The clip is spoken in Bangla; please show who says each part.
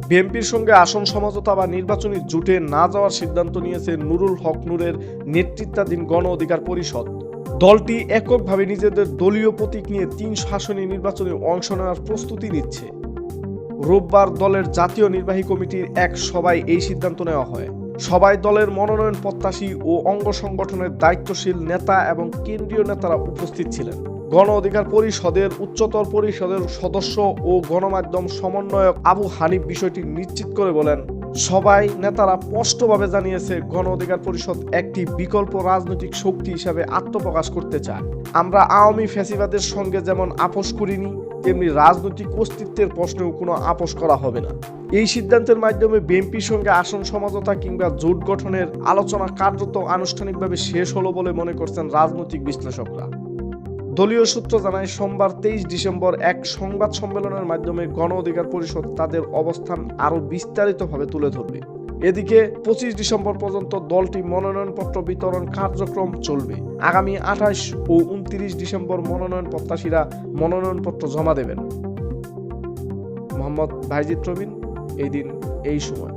Speaker 1: বিএনপির সঙ্গে আসন সমঝোতা বা নির্বাচনী জোটে না যাওয়ার সিদ্ধান্ত নিয়েছে নুরুল হক নূরের নেতৃত্বাধীন গণ অধিকার পরিষদ। দলটি এককভাবে নিজেদের দলীয় প্রতীক নিয়ে 3 আসনে নির্বাচনে অংশ নেওয়ার প্রস্তুতি নিচ্ছে। রোববার দলের জাতীয় নির্বাহী কমিটির এক সভায় এই সিদ্ধান্ত নেওয়া হয়। সবাই দলের মনোনয়ন প্রত্যাশী ও অঙ্গ সংগঠনের দায়িত্বশীল নেতা এবং কেন্দ্রীয় নেতারা উপস্থিত ছিলেন। গণ অধিকার পরিষদের উচ্চতর পরিষদের সদস্য ও গণমাধ্যম সমন্বয়ক আবু হানিফ বিষয়টি নিশ্চিত করে বলেন, সবাই নেতারা স্পষ্টভাবে জানিয়েছে গণ অধিকার পরিষদ একটি বিকল্প রাজনৈতিক শক্তি হিসাবে আত্মপ্রকাশ করতে চায়। আমরা আওয়ামী ফ্যাসিবাদের সঙ্গে যেমন আপোষ করিনি, তেমনি রাজনৈতিক অস্তিত্বের প্রশ্নেও কোনো আপোষ করা হবে না। এই সিদ্ধান্তের মাধ্যমে বিএনপির সঙ্গে আসন সমঝোতা কিংবা জোট গঠনের আলোচনা কার্যত আনুষ্ঠানিকভাবে শেষ হলো বলে মনে করছেন রাজনৈতিক বিশ্লেষকরা। দলীয় সূত্র জানায়, সোমবার 23 ডিসেম্বর এক সংবাদ সম্মেলনের মাধ্যমে গণ অধিকার পরিষদ তাদের অবস্থান আরও বিস্তারিতভাবে তুলে ধরবে। এদিকে 25 ডিসেম্বর পর্যন্ত দলটি মনোনয়নপত্র বিতরণ কার্যক্রম চলবে। আগামী 28 ও 29 ডিসেম্বর মনোনয়ন প্রত্যাশীরা মনোনয়নপত্র জমা দেবেন। মোহাম্মদ ভাইজিদ প্রবীণ, এই দিন এই সময়।